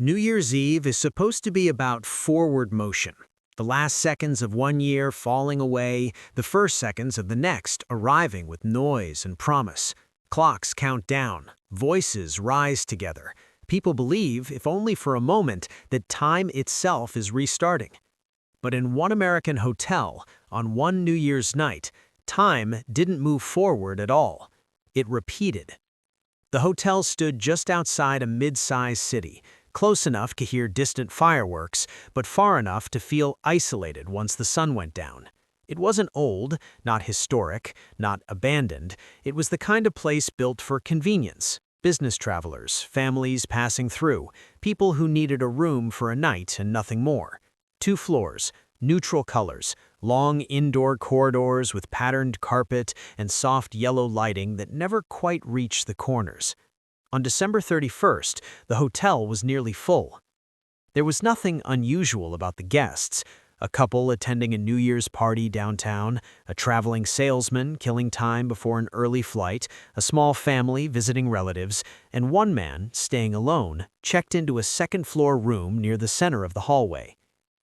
New Year's Eve is supposed to be about forward motion. The last seconds of one year falling away, the first seconds of the next arriving with noise and promise. Clocks count down, voices rise together. People believe, if only for a moment, that time itself is restarting. But in one American hotel, on one New Year's night, time didn't move forward at all. It repeated. The hotel stood just outside a mid-sized city, close enough to hear distant fireworks, but far enough to feel isolated once the sun went down. It wasn't old, not historic, not abandoned. It was the kind of place built for convenience. Business travelers, families passing through, people who needed a room for a night and nothing more. 2 floors, neutral colors, long indoor corridors with patterned carpet and soft yellow lighting that never quite reached the corners. On December 31st, the hotel was nearly full. There was nothing unusual about the guests. A couple attending a New Year's party downtown, a traveling salesman killing time before an early flight, a small family visiting relatives, and one man, staying alone, checked into a second-floor room near the center of the hallway.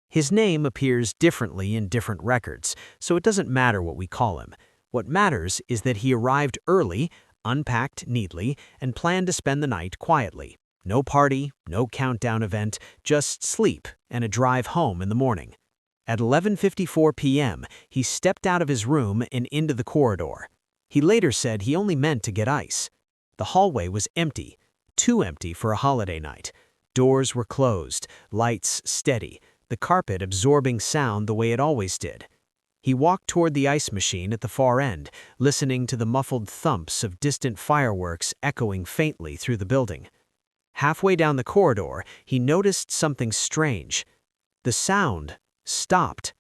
His name appears differently in different records, so it doesn't matter what we call him. What matters is that he arrived early, unpacked neatly, and planned to spend the night quietly. No party, no countdown event, just sleep and a drive home in the morning. At 11:54 p.m., he stepped out of his room and into the corridor. He later said he only meant to get ice. The hallway was empty, too empty for a holiday night. Doors were closed, lights steady, the carpet absorbing sound the way it always did. He walked toward the ice machine at the far end, listening to the muffled thumps of distant fireworks echoing faintly through the building. Halfway down the corridor, he noticed something strange. The sound stopped.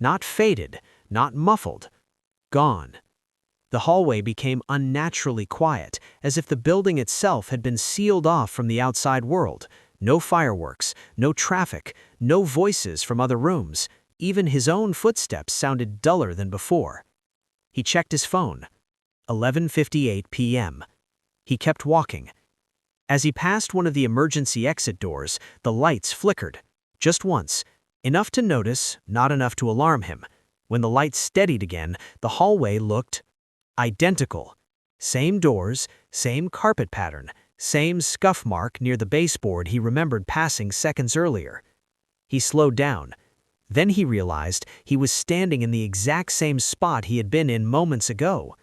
Not faded, not muffled. Gone. The hallway became unnaturally quiet, as if the building itself had been sealed off from the outside world. No fireworks, no traffic, no voices from other rooms. Even his own footsteps sounded duller than before. He checked his phone. 11:58 p.m. He kept walking. As he passed one of the emergency exit doors, the lights flickered. Just once. Enough to notice, not enough to alarm him. When the lights steadied again, the hallway looked identical. Same doors, same carpet pattern, same scuff mark near the baseboard he remembered passing seconds earlier. He slowed down. Then he realized he was standing in the exact same spot he had been in moments ago.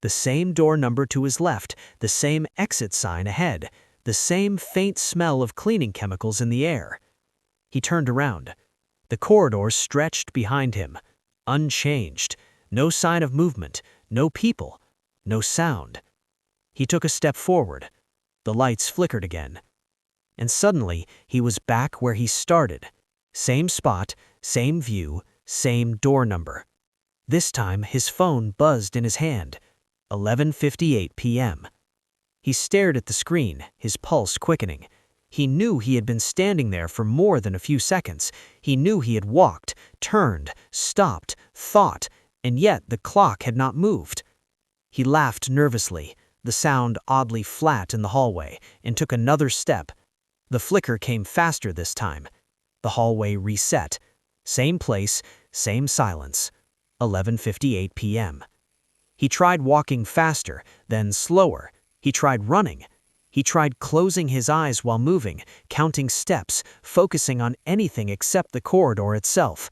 The same door number to his left, the same exit sign ahead, the same faint smell of cleaning chemicals in the air. He turned around. The corridor stretched behind him, unchanged, no sign of movement, no people, no sound. He took a step forward. The lights flickered again. And suddenly, he was back where he started. Same spot, same view, same door number. This time, his phone buzzed in his hand. 11:58 p.m. He stared at the screen, his pulse quickening. He knew he had been standing there for more than a few seconds. He knew he had walked, turned, stopped, thought, and yet the clock had not moved. He laughed nervously, the sound oddly flat in the hallway, and took another step. The flicker came faster this time. The hallway reset. Same place, same silence. 11:58 p.m. He tried walking faster, then slower. He tried running. He tried closing his eyes while moving, counting steps, focusing on anything except the corridor itself.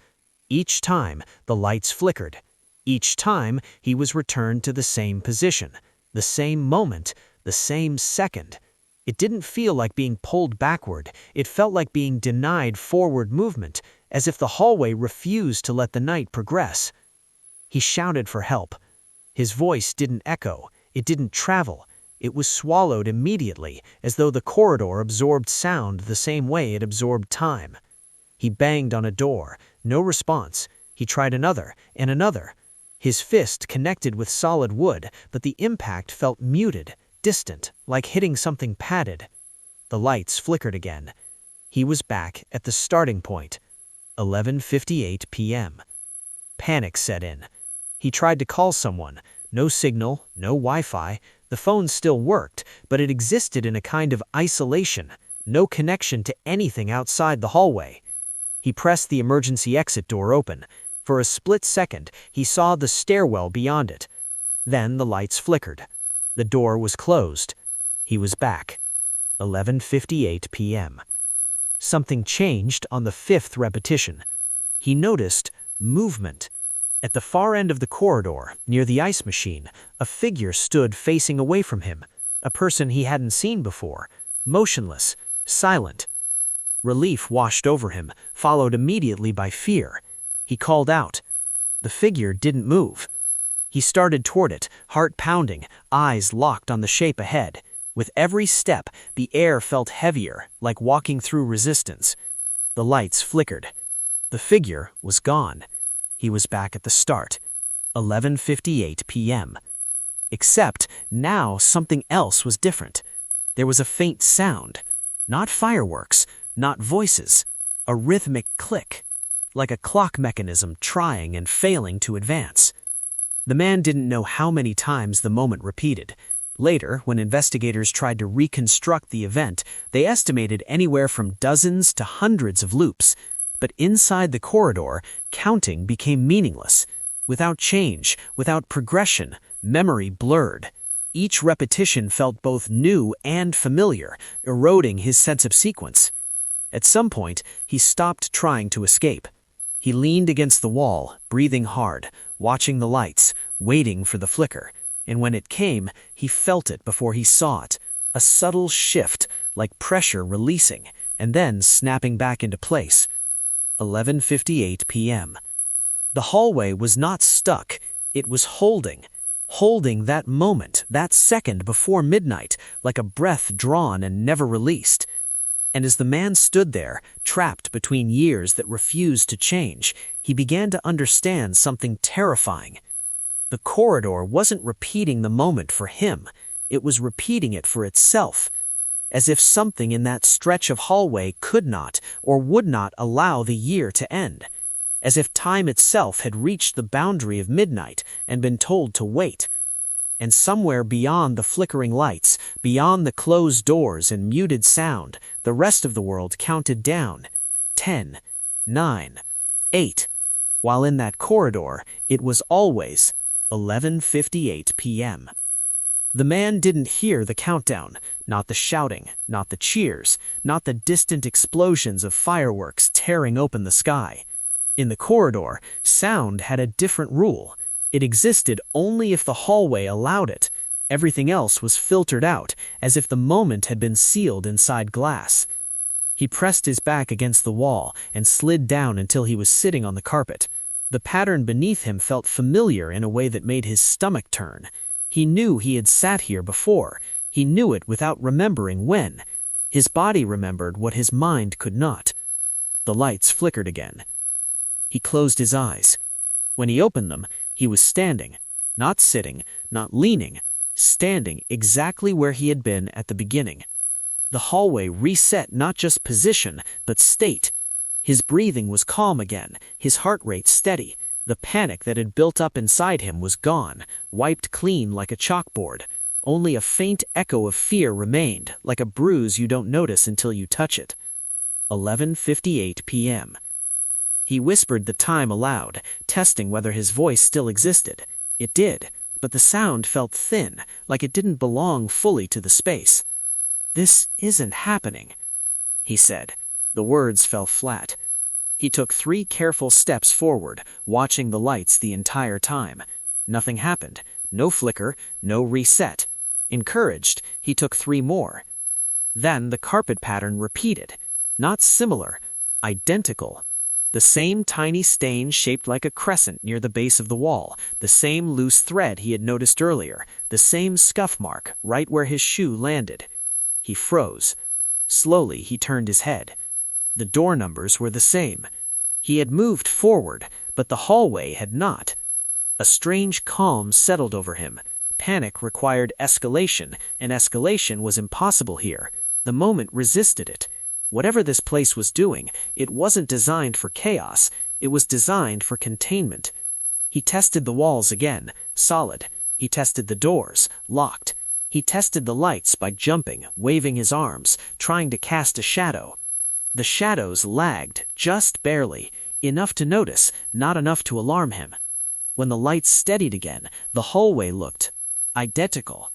Each time, the lights flickered. Each time, he was returned to the same position, the same moment, the same second. It didn't feel like being pulled backward. It felt like being denied forward movement, as if the hallway refused to let the night progress. He shouted for help. His voice didn't echo. It didn't travel. It was swallowed immediately, as though the corridor absorbed sound the same way it absorbed time. He banged on a door. No response. He tried another, and another. His fist connected with solid wood, but the impact felt muted, distant, like hitting something padded. The lights flickered again. He was back at the starting point. 11:58 p.m. Panic set in. He tried to call someone. No signal, no Wi-Fi. The phone still worked, but it existed in a kind of isolation. no connection to anything outside the hallway. He pressed the emergency exit door open. For a split second, he saw the stairwell beyond it. Then the lights flickered. The door was closed. He was back. 11:58 p.m. Something changed on the fifth repetition. He noticed movement. At the far end of the corridor, near the ice machine, a figure stood facing away from him, a person he hadn't seen before, motionless, silent. Relief washed over him, followed immediately by fear. He called out. The figure didn't move. He started toward it, heart pounding, eyes locked on the shape ahead. With every step, the air felt heavier, like walking through resistance. The lights flickered. The figure was gone. He was back at the start. 11:58 p.m. Except now something else was different. There was a faint sound. Not fireworks, not voices. A rhythmic click, like a clock mechanism trying and failing to advance. The man didn't know how many times the moment repeated. Later, when investigators tried to reconstruct the event, they estimated anywhere from dozens to hundreds of loops. But inside the corridor, counting became meaningless. Without change, without progression, memory blurred. Each repetition felt both new and familiar, eroding his sense of sequence. At some point, he stopped trying to escape. He leaned against the wall, breathing hard, watching the lights, waiting for the flicker. And when it came, he felt it before he saw it. A subtle shift, like pressure releasing, and then snapping back into place. 11:58 p.m. The hallway was not stuck. It was holding that moment, that second before midnight, like a breath drawn and never released. And as the man stood there, trapped between years that refused to change, he began to understand something terrifying. The corridor wasn't repeating the moment for him. It was repeating it for itself, as if something in that stretch of hallway could not or would not allow the year to end, as if time itself had reached the boundary of midnight and been told to wait. And somewhere beyond the flickering lights, beyond the closed doors and muted sound, the rest of the world counted down. 10, 9, 8. While in that corridor, it was always 11:58 p.m. The man didn't hear the countdown, not the shouting, not the cheers, not the distant explosions of fireworks tearing open the sky. In the corridor, sound had a different rule. It existed only if the hallway allowed it. Everything else was filtered out, as if the moment had been sealed inside glass. He pressed his back against the wall and slid down until he was sitting on the carpet. The pattern beneath him felt familiar in a way that made his stomach turn. He knew he had sat here before. He knew it without remembering when. His body remembered what his mind could not. The lights flickered again. He closed his eyes. When he opened them, he was standing, not sitting, not leaning, standing exactly where he had been at the beginning. The hallway reset not just position, but state. His breathing was calm again, his heart rate steady. The panic that had built up inside him was gone, wiped clean like a chalkboard. Only a faint echo of fear remained, like a bruise you don't notice until you touch it. 11:58 p.m. He whispered the time aloud, testing whether his voice still existed. It did, but the sound felt thin, like it didn't belong fully to the space. "This isn't happening," he said. The words fell flat. He took 3 careful steps forward, watching the lights the entire time. Nothing happened. No flicker, no reset. Encouraged, he took 3 more. Then the carpet pattern repeated. Not similar, identical. The same tiny stain shaped like a crescent near the base of the wall, the same loose thread he had noticed earlier, the same scuff mark right where his shoe landed. He froze. Slowly he turned his head. The door numbers were the same. He had moved forward, but the hallway had not. A strange calm settled over him. Panic required escalation, and escalation was impossible here. The moment resisted it. Whatever this place was doing, it wasn't designed for chaos. It was designed for containment. He tested the walls again, solid. He tested the doors, locked. He tested the lights by jumping, waving his arms, trying to cast a shadow. The shadows lagged, just barely, enough to notice, not enough to alarm him. When the lights steadied again, the hallway looked identical.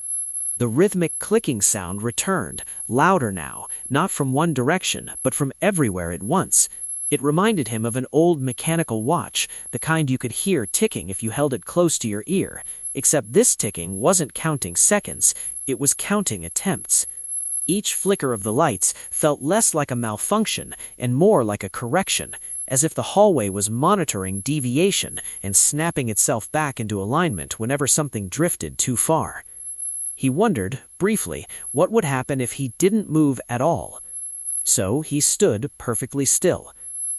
The rhythmic clicking sound returned, louder now, not from one direction, but from everywhere at once. It reminded him of an old mechanical watch, the kind you could hear ticking if you held it close to your ear, except this ticking wasn't counting seconds, it was counting attempts. Each flicker of the lights felt less like a malfunction and more like a correction, as if the hallway was monitoring deviation and snapping itself back into alignment whenever something drifted too far. He wondered, briefly, what would happen if he didn't move at all. So he stood perfectly still.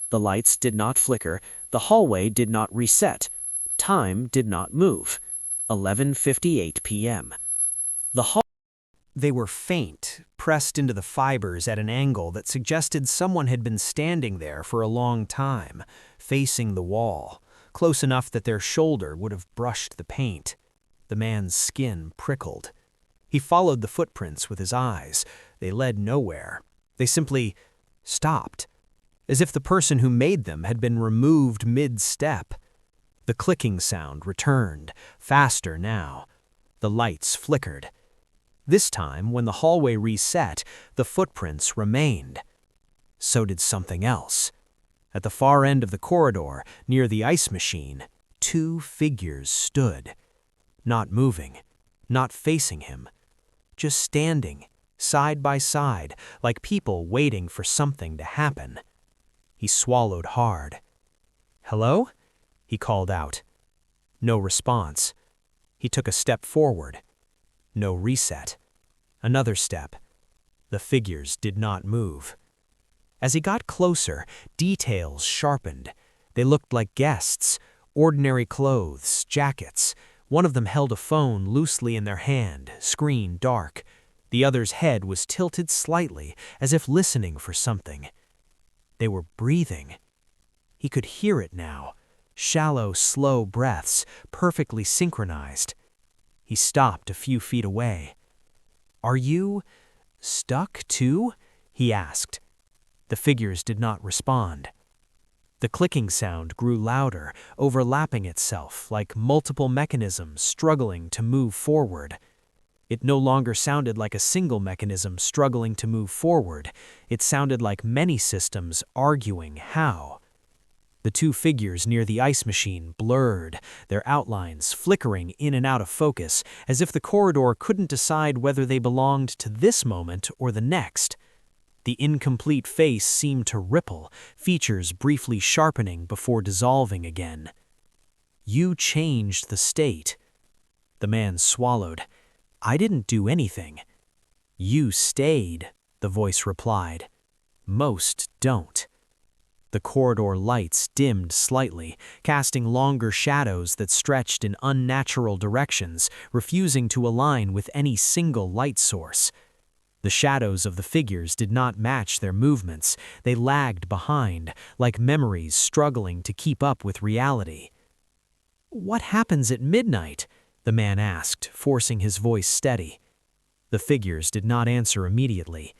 The lights did not flicker, the hallway did not reset, time did not move. 11:58 p.m. They were faint, pressed into the fibers at an angle that suggested someone had been standing there for a long time, facing the wall, close enough that their shoulder would have brushed the paint. The man's skin prickled. He followed the footprints with his eyes. They led nowhere. They simply stopped, as if the person who made them had been removed mid-step. The clicking sound returned, faster now. The lights flickered. This time, when the hallway reset, the footprints remained. So did something else. At the far end of the corridor, near the ice machine, 2 figures stood. Not moving, not facing him. Just standing, side by side, like people waiting for something to happen. He swallowed hard. "Hello?" he called out. No response. He took a step forward. No reset. Another step. The figures did not move. As he got closer, details sharpened. They looked like guests, ordinary clothes, jackets. One of them held a phone loosely in their hand, screen dark. The other's head was tilted slightly, as if listening for something. They were breathing. He could hear it now. Shallow, slow breaths, perfectly synchronized. He stopped a few feet away. "Are you stuck too?" he asked. The figures did not respond. The clicking sound grew louder, overlapping itself like multiple mechanisms struggling to move forward. It no longer sounded like a single mechanism struggling to move forward. It sounded like many systems arguing how. The 2 figures near the ice machine blurred, their outlines flickering in and out of focus, as if the corridor couldn't decide whether they belonged to this moment or the next. The incomplete face seemed to ripple, features briefly sharpening before dissolving again. "You changed the state." The man swallowed. "I didn't do anything." "You stayed," the voice replied. "Most don't." The corridor lights dimmed slightly, casting longer shadows that stretched in unnatural directions, refusing to align with any single light source. The shadows of the figures did not match their movements. They lagged behind, like memories struggling to keep up with reality. "What happens at midnight?" the man asked, forcing his voice steady. The figures did not answer immediately.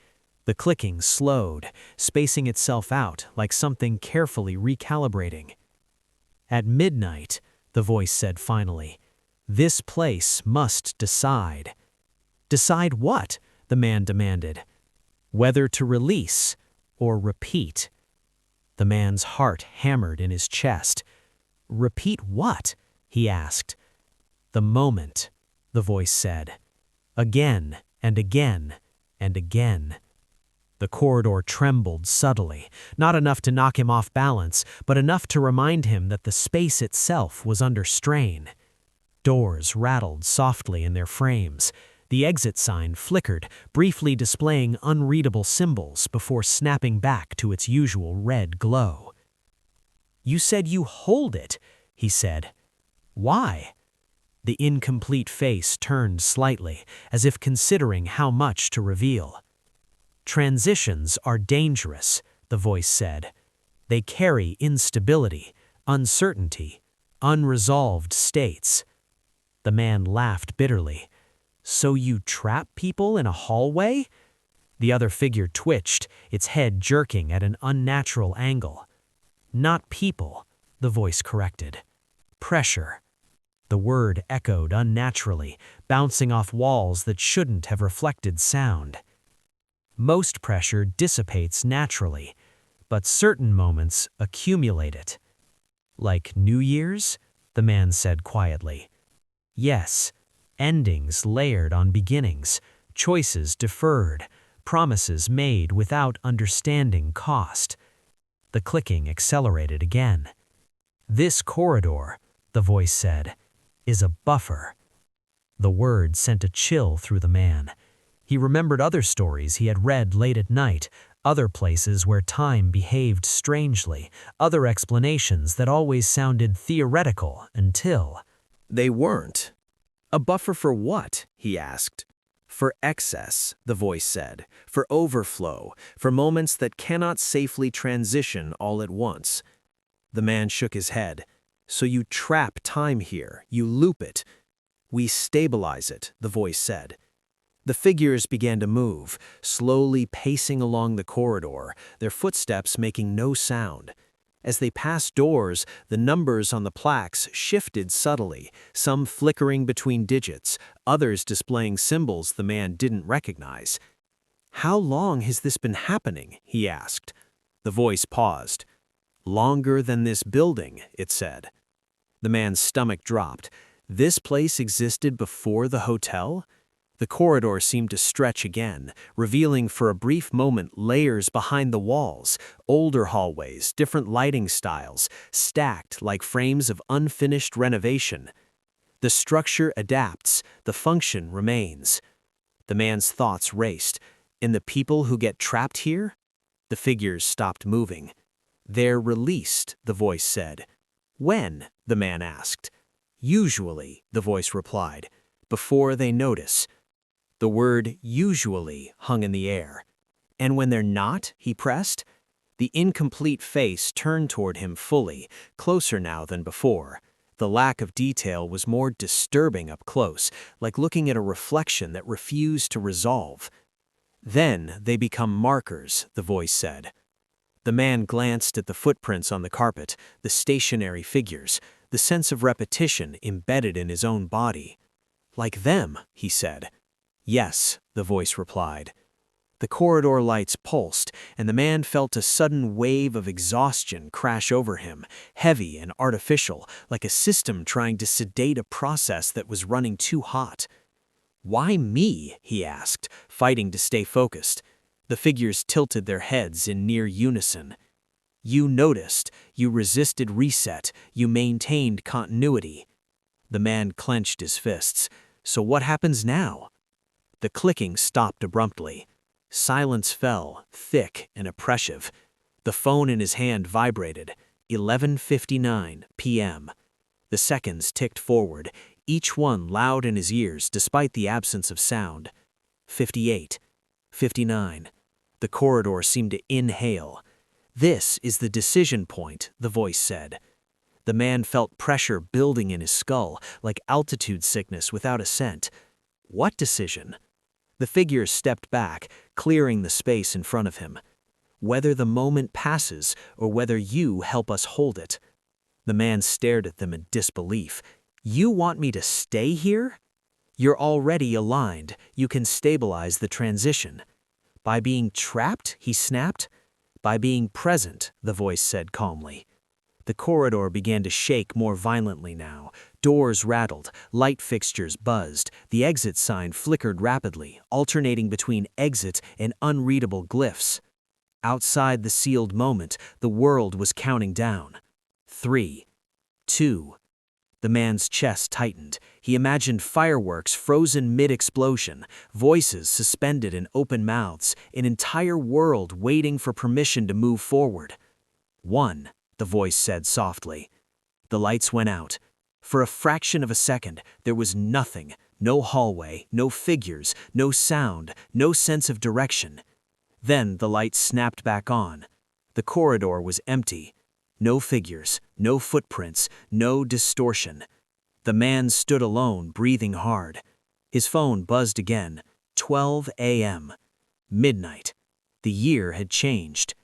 The clicking slowed, spacing itself out like something carefully recalibrating. "At midnight," the voice said finally, "this place must decide." "Decide what?" the man demanded. "Whether to release or repeat." The man's heart hammered in his chest. "Repeat what?" he asked. "The moment," the voice said. "Again and again and again." The corridor trembled subtly, not enough to knock him off balance, but enough to remind him that the space itself was under strain. Doors rattled softly in their frames. The exit sign flickered, briefly displaying unreadable symbols before snapping back to its usual red glow. "You said you hold it," he said. "Why?" The incomplete face turned slightly, as if considering how much to reveal. "Transitions are dangerous," the voice said. "They carry instability, uncertainty, unresolved states." The man laughed bitterly. So you trap people in a hallway? The other figure twitched, its head jerking at an unnatural angle. Not people, the voice corrected. Pressure. The word echoed unnaturally, bouncing off walls that shouldn't have reflected sound. Most pressure dissipates naturally, but certain moments accumulate it. Like New Year's? The man said quietly. Yes, endings layered on beginnings, choices deferred, promises made without understanding cost. The clicking accelerated again. This corridor, the voice said, is a buffer. The word sent a chill through the man. He remembered other stories he had read late at night, other places where time behaved strangely, other explanations that always sounded theoretical until They weren't. A buffer for what? He asked. For excess, the voice said, for overflow, for moments that cannot safely transition all at once. The man shook his head. So you trap time here, you loop it. We stabilize it, the voice said. The figures began to move, slowly pacing along the corridor, their footsteps making no sound. As they passed doors, the numbers on the plaques shifted subtly, some flickering between digits, others displaying symbols the man didn't recognize. How long has this been happening? He asked. The voice paused. Longer than this building, it said. The man's stomach dropped. This place existed before the hotel? The corridor seemed to stretch again, revealing for a brief moment layers behind the walls, older hallways, different lighting styles, stacked like frames of unfinished renovation. The structure adapts, the function remains. The man's thoughts raced. And the people who get trapped here? The figures stopped moving. They're released, the voice said. When? The man asked. Usually, the voice replied, before they notice. The word usually hung in the air. And when they're not, he pressed. The incomplete face turned toward him fully, closer now than before. The lack of detail was more disturbing up close, like looking at a reflection that refused to resolve. Then they become markers, the voice said. The man glanced at the footprints on the carpet, the stationary figures, the sense of repetition embedded in his own body. Like them, he said. Yes, the voice replied. The corridor lights pulsed, and the man felt a sudden wave of exhaustion crash over him, heavy and artificial, like a system trying to sedate a process that was running too hot. Why me? He asked, fighting to stay focused. The figures tilted their heads in near unison. You noticed, you resisted reset, you maintained continuity. The man clenched his fists. So what happens now? The clicking stopped abruptly. Silence fell, thick and oppressive. The phone in his hand vibrated. 11:59 p.m. The seconds ticked forward, each one loud in his ears despite the absence of sound. 58. 59. The corridor seemed to inhale. This is the decision point, the voice said. The man felt pressure building in his skull, like altitude sickness without ascent. What decision? The figure stepped back, clearing the space in front of him. Whether the moment passes or whether you help us hold it. The man stared at them in disbelief. You want me to stay here? You're already aligned. You can stabilize the transition. By being trapped, he snapped. By being present, the voice said calmly. The corridor began to shake more violently now. Doors rattled, light fixtures buzzed, the exit sign flickered rapidly, alternating between exit and unreadable glyphs. Outside the sealed moment, the world was counting down. 3, 2. The man's chest tightened. He imagined fireworks frozen mid-explosion, voices suspended in open mouths, an entire world waiting for permission to move forward. 1. The voice said softly. The lights went out. For a fraction of a second, there was nothing, no hallway, no figures, no sound, no sense of direction. Then the lights snapped back on. The corridor was empty. No figures, no footprints, no distortion. The man stood alone, breathing hard. His phone buzzed again. 12 a.m. Midnight. The year had changed.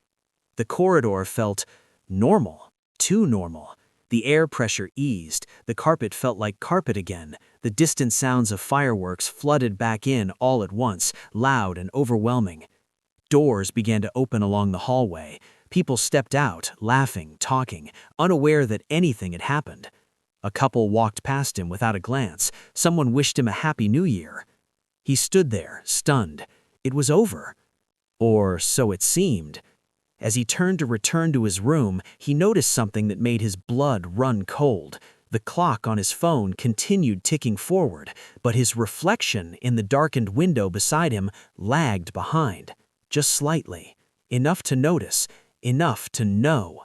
The corridor felt normal, too normal. The air pressure eased, the carpet felt like carpet again, the distant sounds of fireworks flooded back in all at once, loud and overwhelming. Doors began to open along the hallway. People stepped out, laughing, talking, unaware that anything had happened. A couple walked past him without a glance. Someone wished him a happy new year. He stood there, stunned. It was over. Or so it seemed. As he turned to return to his room, he noticed something that made his blood run cold. The clock on his phone continued ticking forward, but his reflection in the darkened window beside him lagged behind, just slightly. Enough to notice, enough to know.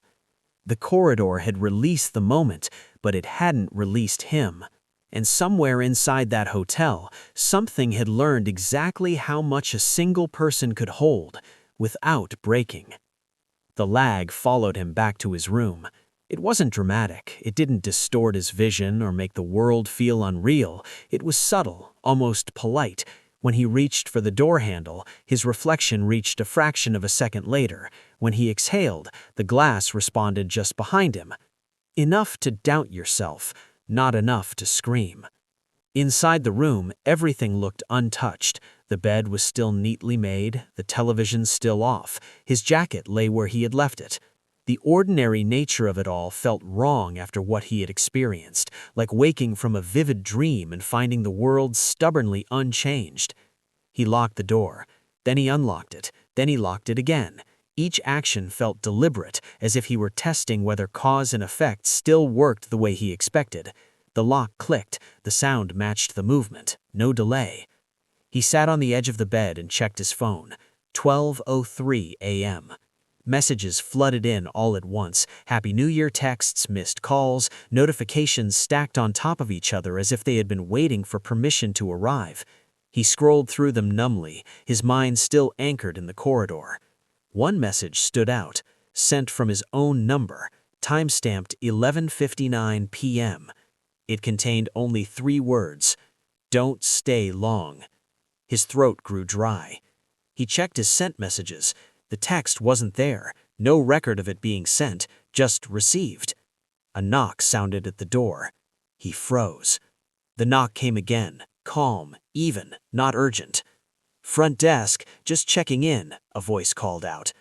The corridor had released the moment, but it hadn't released him. And somewhere inside that hotel, something had learned exactly how much a single person could hold without breaking. The lag followed him back to his room. It wasn't dramatic. It didn't distort his vision or make the world feel unreal. It was subtle, almost polite. When he reached for the door handle, his reflection reached a fraction of a second later. When he exhaled, the glass responded just behind him. Enough to doubt yourself, not enough to scream. Inside the room, everything looked untouched. The bed was still neatly made, the television still off. His jacket lay where he had left it. The ordinary nature of it all felt wrong after what he had experienced, like waking from a vivid dream and finding the world stubbornly unchanged. He locked the door, then he unlocked it, then he locked it again. Each action felt deliberate, as if he were testing whether cause and effect still worked the way he expected. The lock clicked, the sound matched the movement, no delay. He sat on the edge of the bed and checked his phone. 12:03 a.m. Messages flooded in all at once. Happy New Year texts, missed calls, notifications stacked on top of each other as if they had been waiting for permission to arrive. He scrolled through them numbly, his mind still anchored in the corridor. One message stood out, sent from his own number, time-stamped 11:59 p.m. It contained only 3 words: "Don't stay long." His throat grew dry. He checked his sent messages. The text wasn't there, no record of it being sent, just received. A knock sounded at the door. He froze. The knock came again, calm, even, not urgent. "Front desk, just checking in," a voice called out.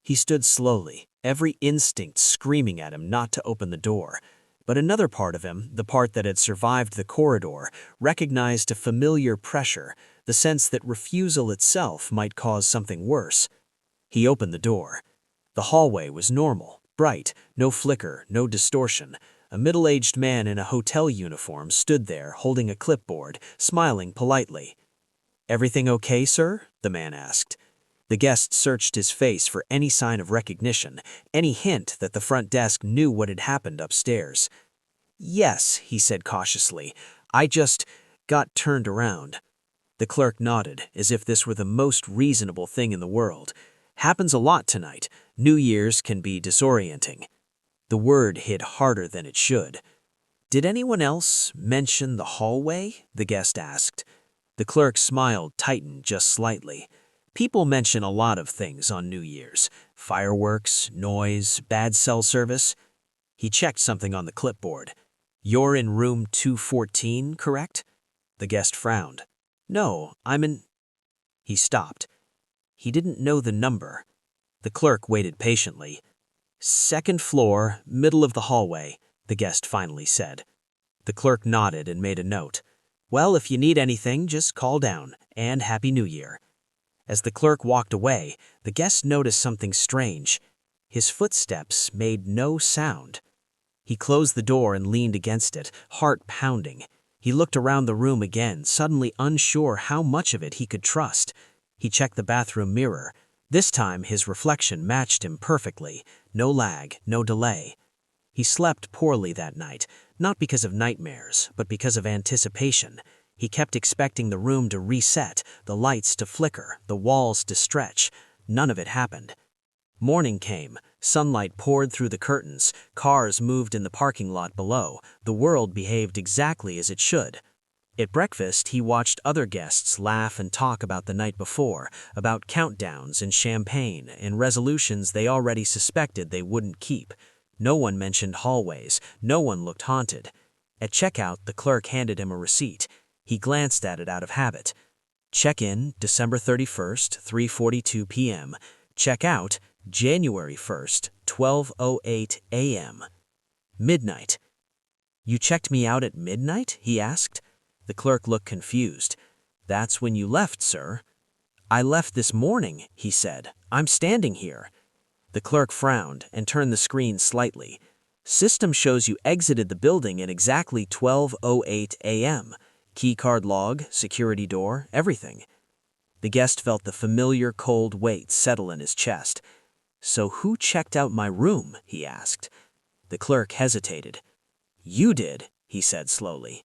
He stood slowly, every instinct screaming at him not to open the door. But another part of him, the part that had survived the corridor, recognized a familiar pressure, the sense that refusal itself might cause something worse. He opened the door. The hallway was normal, bright, no flicker, no distortion. A middle-aged man in a hotel uniform stood there, holding a clipboard, smiling politely. "Everything okay, sir?" the man asked. The guest searched his face for any sign of recognition, any hint that the front desk knew what had happened upstairs. "Yes," he said cautiously, "I just got turned around." The clerk nodded, as if this were the most reasonable thing in the world. "Happens a lot tonight. New Year's can be disorienting." The word hit harder than it should. "Did anyone else mention the hallway?" the guest asked. The clerk's smile tightened just slightly. "People mention a lot of things on New Year's. Fireworks, noise, bad cell service." He checked something on the clipboard. "You're in room 214, correct?" The guest frowned. "No, I'm in—" He stopped. He didn't know the number. The clerk waited patiently. "Second floor, middle of the hallway," the guest finally said. The clerk nodded and made a note. "Well, if you need anything, just call down, and Happy New Year." As the clerk walked away, the guest noticed something strange. His footsteps made no sound. He closed the door and leaned against it, heart pounding. He looked around the room again, suddenly unsure how much of it he could trust. He checked the bathroom mirror. This time, his reflection matched him perfectly. No lag, no delay. He slept poorly that night, not because of nightmares, but because of anticipation. He kept expecting the room to reset, the lights to flicker, the walls to stretch. None of it happened. Morning came. Sunlight poured through the curtains. Cars moved in the parking lot below. The world behaved exactly as it should. At breakfast, he watched other guests laugh and talk about the night before, about countdowns and champagne and resolutions they already suspected they wouldn't keep. No one mentioned hallways, no one looked haunted. At checkout, the clerk handed him a receipt. He glanced at it out of habit. Check-in, December 31st, 3:42 p.m. Check-out, January 1st, 12:08 a.m. Midnight. "You checked me out at midnight?" he asked. The clerk looked confused. "That's when you left, sir." "I left this morning," he said. "I'm standing here." The clerk frowned and turned the screen slightly. "System shows you exited the building at exactly 12:08 a.m. Keycard log, security door, everything." The guest felt the familiar cold weight settle in his chest. "So who checked out my room?" he asked. The clerk hesitated. "You did," he said slowly.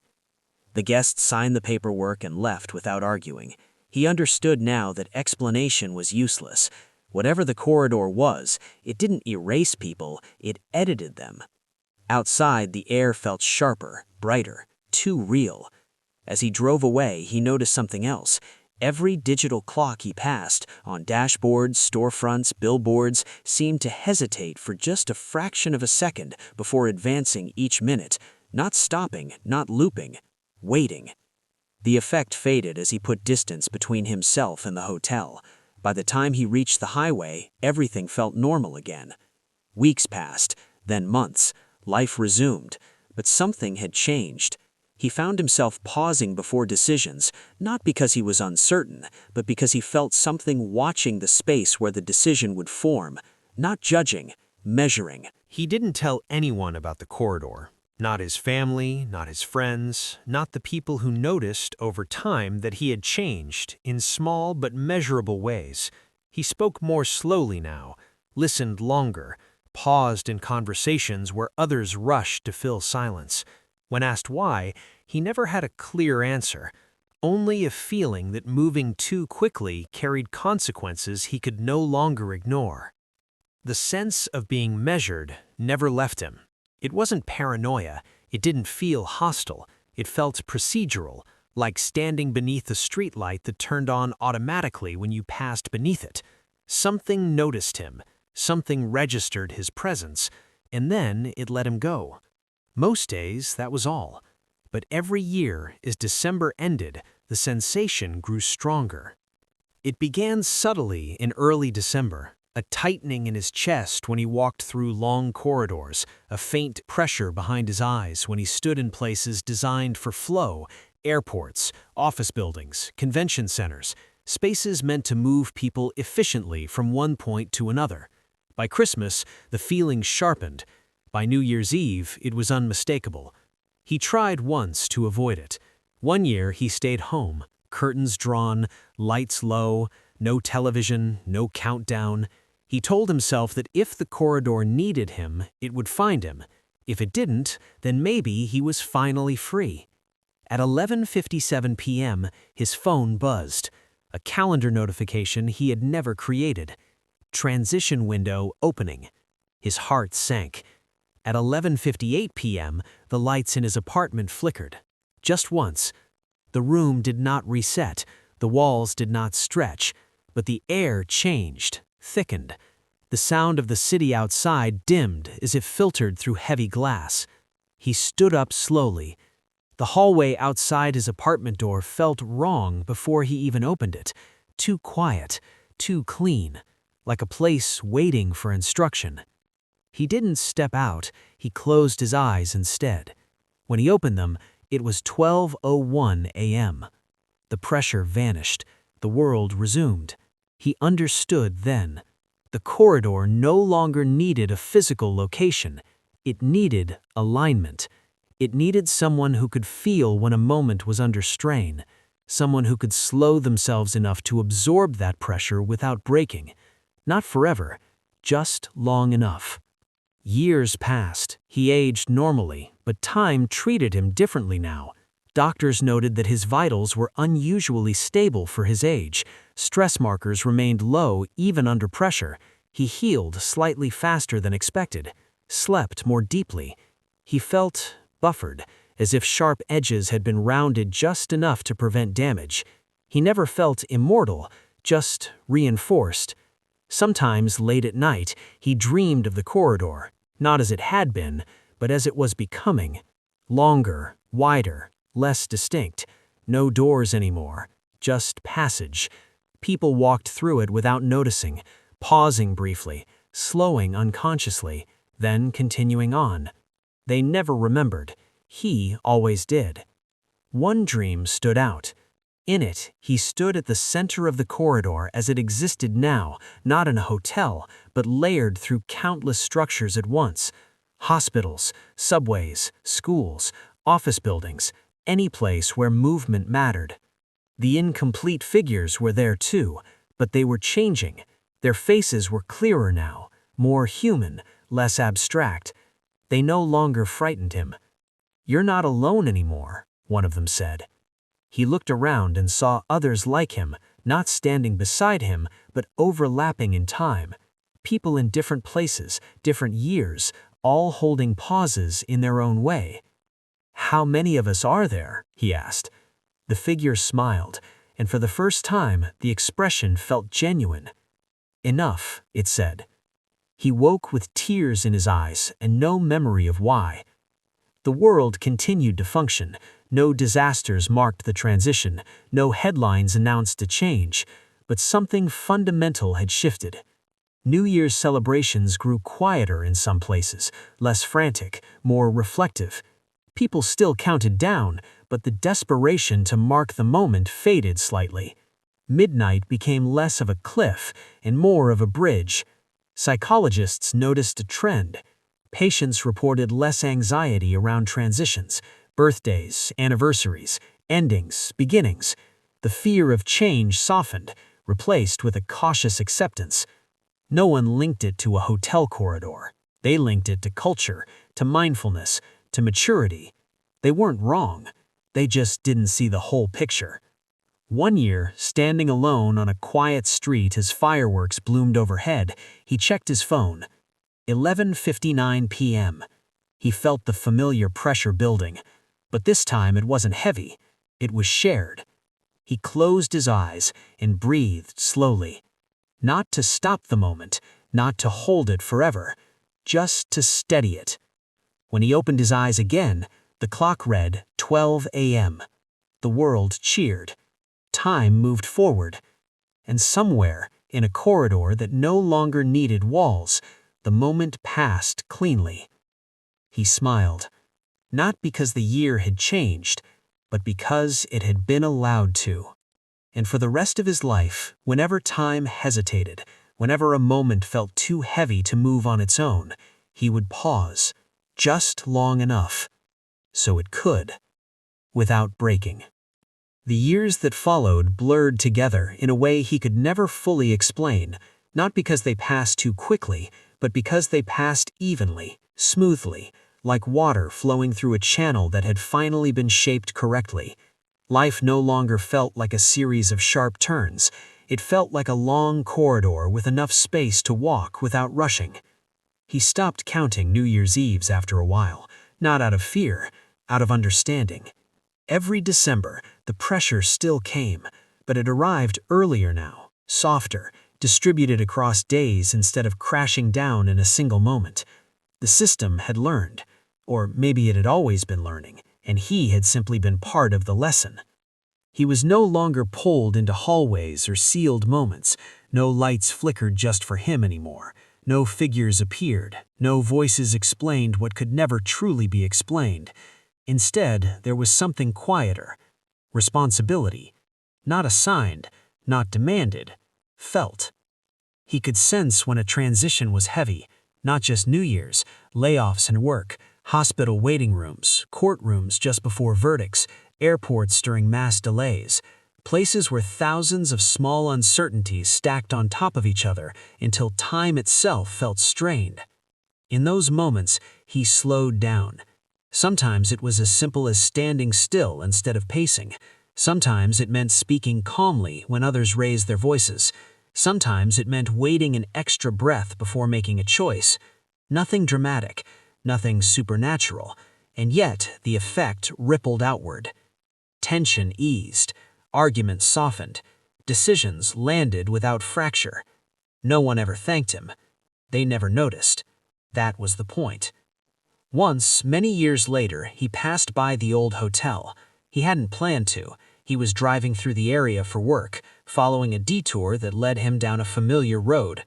The guest signed the paperwork and left without arguing. He understood now that explanation was useless. Whatever the corridor was, it didn't erase people, it edited them. Outside, the air felt sharper, brighter, too real. As he drove away, he noticed something else. Every digital clock he passed, on dashboards, storefronts, billboards, seemed to hesitate for just a fraction of a second before advancing each minute, not stopping, not looping, waiting. The effect faded as he put distance between himself and the hotel. By the time he reached the highway, everything felt normal again. Weeks passed, then months. Life resumed, but something had changed. He found himself pausing before decisions, not because he was uncertain, but because he felt something watching the space where the decision would form, not judging, measuring. He didn't tell anyone about the corridor. Not his family, not his friends, not the people who noticed over time that he had changed in small but measurable ways. He spoke more slowly now, listened longer, paused in conversations where others rushed to fill silence. When asked why, he never had a clear answer, only a feeling that moving too quickly carried consequences he could no longer ignore. The sense of being measured never left him. It wasn't paranoia, it didn't feel hostile, it felt procedural, like standing beneath a streetlight that turned on automatically when you passed beneath it. Something noticed him, something registered his presence, and then it let him go. Most days, that was all. But every year, as December ended, the sensation grew stronger. It began subtly in early December. A tightening in his chest when he walked through long corridors, a faint pressure behind his eyes when he stood in places designed for flow, airports, office buildings, convention centers, spaces meant to move people efficiently from one point to another. By Christmas, the feeling sharpened. By New Year's Eve, it was unmistakable. He tried once to avoid it. One year, he stayed home, curtains drawn, lights low, no television, no countdown. He told himself that if the corridor needed him, it would find him. If it didn't, then maybe he was finally free. At 11:57 p.m., his phone buzzed. A calendar notification he had never created. Transition window opening. His heart sank. At 11:58 p.m., the lights in his apartment flickered. Just once. The room did not reset, the walls did not stretch, but the air changed, thickened. The sound of the city outside dimmed as if filtered through heavy glass. He stood up slowly. The hallway outside his apartment door felt wrong before he even opened it. Too quiet, too clean, like a place waiting for instruction. He didn't step out, he closed his eyes instead. When he opened them, it was 12:01 a.m. The pressure vanished, the world resumed. He understood then. The corridor no longer needed a physical location. It needed alignment. It needed someone who could feel when a moment was under strain, someone who could slow themselves enough to absorb that pressure without breaking. Not forever, just long enough. Years passed. He aged normally, but time treated him differently now. Doctors noted that his vitals were unusually stable for his age. Stress markers remained low even under pressure. He healed slightly faster than expected, slept more deeply. He felt buffered, as if sharp edges had been rounded just enough to prevent damage. He never felt immortal, just reinforced. Sometimes, late at night, he dreamed of the corridor, not as it had been, but as it was becoming. Longer, wider, less distinct. No doors anymore, just passage. People walked through it without noticing, pausing briefly, slowing unconsciously, then continuing on. They never remembered. He always did. One dream stood out. In it, he stood at the center of the corridor as it existed now, not in a hotel, but layered through countless structures at once. Hospitals, subways, schools, office buildings, any place where movement mattered. The incomplete figures were there too, but they were changing. Their faces were clearer now, more human, less abstract. They no longer frightened him. "You're not alone anymore," one of them said. He looked around and saw others like him, not standing beside him, but overlapping in time. People in different places, different years, all holding pauses in their own way. "How many of us are there?" he asked. The figure smiled, and for the first time, the expression felt genuine. "Enough," it said. He woke with tears in his eyes and no memory of why. The world continued to function. No disasters marked the transition, no headlines announced a change, but something fundamental had shifted. New Year's celebrations grew quieter in some places, less frantic, more reflective. People still counted down, but the desperation to mark the moment faded slightly. Midnight became less of a cliff and more of a bridge. Psychologists noticed a trend. Patients reported less anxiety around transitions, birthdays, anniversaries, endings, beginnings. The fear of change softened, replaced with a cautious acceptance. No one linked it to a hotel corridor. They linked it to culture, to mindfulness, to maturity. They weren't wrong. They just didn't see the whole picture. One year, standing alone on a quiet street as fireworks bloomed overhead, he checked his phone. 11:59 p.m. He felt the familiar pressure building, but this time it wasn't heavy. It was shared. He closed his eyes and breathed slowly. Not to stop the moment, not to hold it forever, just to steady it. When he opened his eyes again, the clock read 12 a.m. The world cheered. Time moved forward. And somewhere, in a corridor that no longer needed walls, the moment passed cleanly. He smiled. Not because the year had changed, but because it had been allowed to. And for the rest of his life, whenever time hesitated, whenever a moment felt too heavy to move on its own, he would pause, just long enough, so it could, without breaking. The years that followed blurred together in a way he could never fully explain, not because they passed too quickly, but because they passed evenly, smoothly, like water flowing through a channel that had finally been shaped correctly. Life no longer felt like a series of sharp turns. It felt like a long corridor with enough space to walk without rushing. He stopped counting New Year's Eves after a while, not out of fear, out of understanding. Every December, the pressure still came, but it arrived earlier now, softer, distributed across days instead of crashing down in a single moment. The system had learned, or maybe it had always been learning, and he had simply been part of the lesson. He was no longer pulled into hallways or sealed moments. No lights flickered just for him anymore. No figures appeared. No voices explained what could never truly be explained. Instead, there was something quieter. Responsibility. Not assigned, not demanded. Felt. He could sense when a transition was heavy, not just New Year's, layoffs and work, hospital waiting rooms, courtrooms just before verdicts, airports during mass delays, places where thousands of small uncertainties stacked on top of each other until time itself felt strained. In those moments, he slowed down. Sometimes it was as simple as standing still instead of pacing. Sometimes it meant speaking calmly when others raised their voices. Sometimes it meant waiting an extra breath before making a choice. Nothing dramatic, nothing supernatural, and yet the effect rippled outward. Tension eased, arguments softened, decisions landed without fracture. No one ever thanked him. They never noticed. That was the point. Once, many years later, he passed by the old hotel. He hadn't planned to. He was driving through the area for work, following a detour that led him down a familiar road.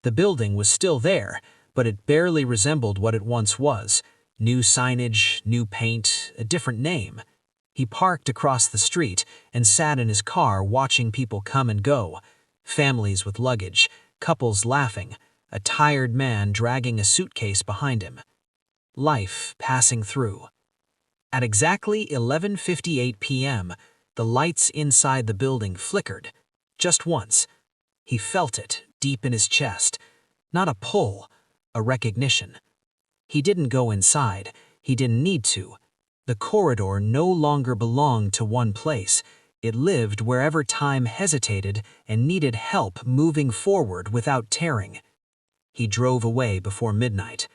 The building was still there, but it barely resembled what it once was. New signage, new paint, a different name. He parked across the street and sat in his car watching people come and go. Families with luggage, couples laughing, a tired man dragging a suitcase behind him. Life passing through. At exactly 11:58 p.m., the lights inside the building flickered. Just once. He felt it deep in his chest. Not a pull, a recognition. He didn't go inside. He didn't need to. The corridor no longer belonged to one place. It lived wherever time hesitated and needed help moving forward without tearing. He drove away before midnight.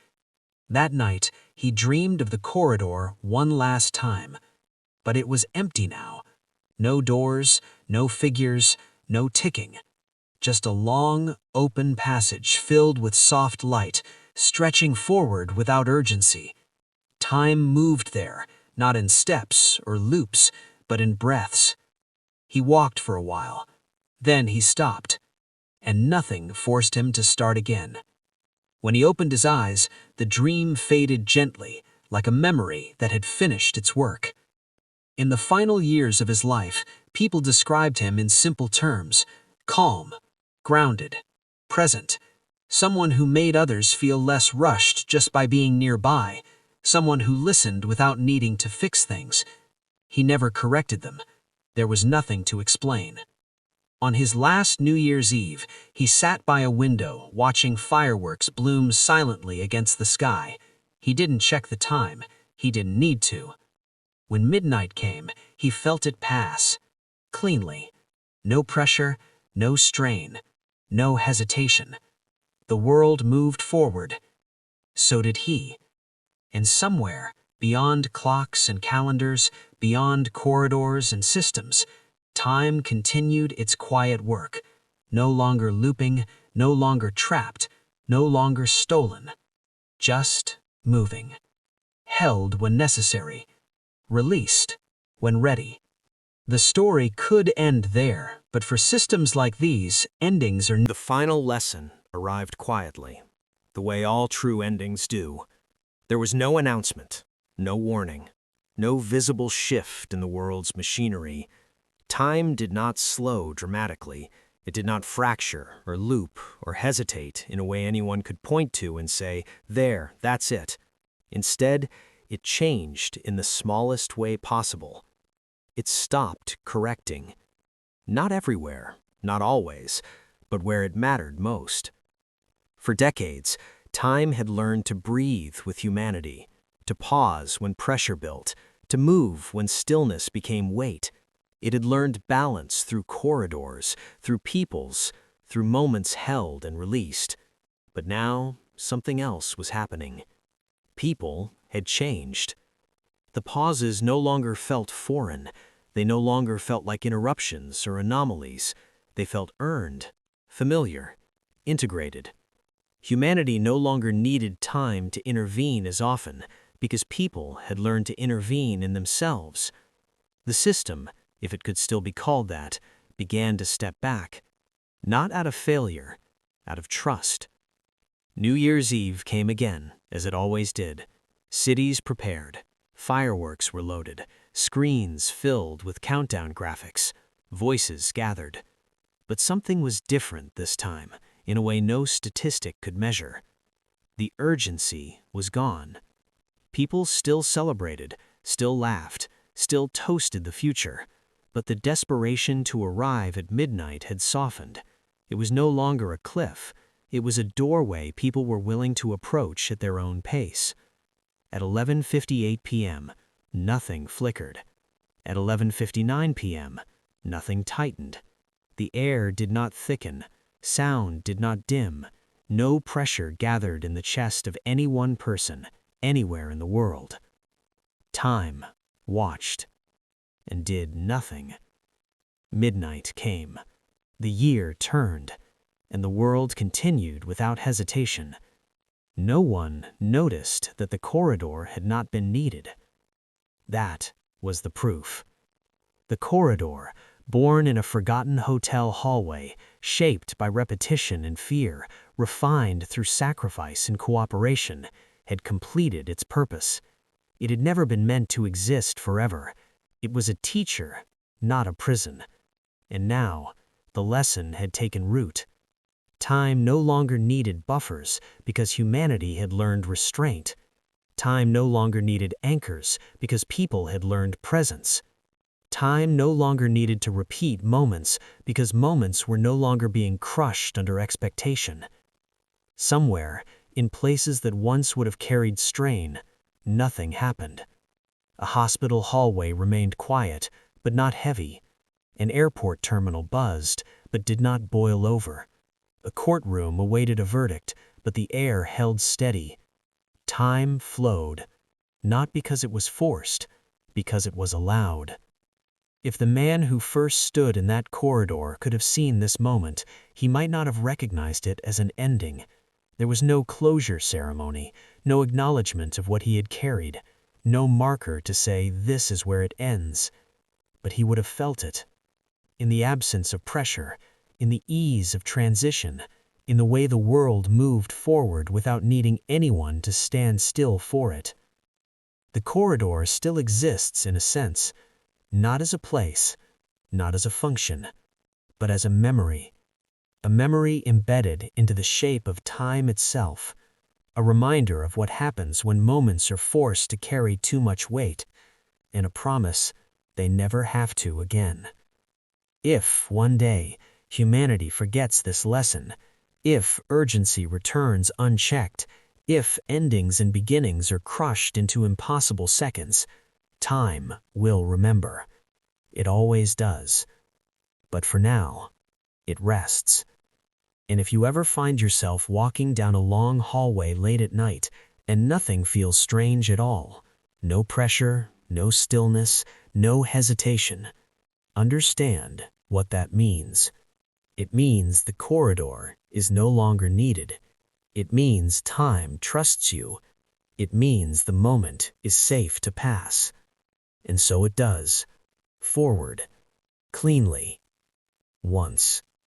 That night, he dreamed of the corridor one last time. But it was empty now. No doors, no figures, no ticking. Just a long, open passage filled with soft light, stretching forward without urgency. Time moved there, not in steps or loops, but in breaths. He walked for a while. Then he stopped, and nothing forced him to start again. When he opened his eyes, the dream faded gently, like a memory that had finished its work. In the final years of his life, people described him in simple terms: calm, grounded, present, someone who made others feel less rushed just by being nearby, someone who listened without needing to fix things. He never corrected them. There was nothing to explain. On his last New Year's Eve, he sat by a window watching fireworks bloom silently against the sky. He didn't check the time. He didn't need to. When midnight came, he felt it pass. Cleanly. No pressure, no strain, no hesitation. The world moved forward. So did he. And somewhere, beyond clocks and calendars, beyond corridors and systems, time continued its quiet work, no longer looping, no longer trapped, no longer stolen. Just moving. Held when necessary. Released when ready. The story could end there, but for systems like these, endings are... The final lesson arrived quietly, the way all true endings do. There was no announcement, no warning, no visible shift in the world's machinery. Time did not slow dramatically. It did not fracture or loop or hesitate in a way anyone could point to and say, "There, that's it." Instead, it changed in the smallest way possible. It stopped correcting. Not everywhere, not always, but where it mattered most. For decades, time had learned to breathe with humanity, to pause when pressure built, to move when stillness became weight. It had learned balance through corridors, through peoples, through moments held and released. But now, something else was happening. People had changed. The pauses no longer felt foreign. They no longer felt like interruptions or anomalies. They felt earned, familiar, integrated. Humanity no longer needed time to intervene as often because people had learned to intervene in themselves. The system, if it could still be called that, began to step back, not out of failure, out of trust. New Year's Eve came again, as it always did. Cities prepared, fireworks were loaded, screens filled with countdown graphics, voices gathered. But something was different this time, in a way no statistic could measure. The urgency was gone. People still celebrated, still laughed, still toasted the future, but the desperation to arrive at midnight had softened. It was no longer a cliff. It was a doorway people were willing to approach at their own pace. At 11:58 p.m., nothing flickered. At 11:59 p.m., nothing tightened. The air did not thicken. Sound did not dim. No pressure gathered in the chest of any one person, anywhere in the world. Time watched and did nothing. Midnight came. The year turned, and the world continued without hesitation. No one noticed that the corridor had not been needed. That was the proof. The corridor, born in a forgotten hotel hallway, shaped by repetition and fear, refined through sacrifice and cooperation, had completed its purpose. It had never been meant to exist forever. It was a teacher, not a prison. And now, the lesson had taken root. Time no longer needed buffers because humanity had learned restraint. Time no longer needed anchors because people had learned presence. Time no longer needed to repeat moments because moments were no longer being crushed under expectation. Somewhere, in places that once would have carried strain, nothing happened. A hospital hallway remained quiet, but not heavy. An airport terminal buzzed, but did not boil over. A courtroom awaited a verdict, but the air held steady. Time flowed, not because it was forced, because it was allowed. If the man who first stood in that corridor could have seen this moment, he might not have recognized it as an ending. There was no closure ceremony, no acknowledgement of what he had carried, no marker to say this is where it ends. But he would have felt it. In the absence of pressure, in the ease of transition, in the way the world moved forward without needing anyone to stand still for it. The corridor still exists in a sense, not as a place, not as a function, but as a memory embedded into the shape of time itself, a reminder of what happens when moments are forced to carry too much weight, and a promise they never have to again. If, one day, humanity forgets this lesson, if urgency returns unchecked, if endings and beginnings are crushed into impossible seconds, time will remember. It always does. But for now, it rests. And if you ever find yourself walking down a long hallway late at night and nothing feels strange at all, no pressure, no stillness, no hesitation, understand what that means. It means the corridor is no longer needed. It means time trusts you. It means the moment is safe to pass. And so it does. Forward. Cleanly. Once.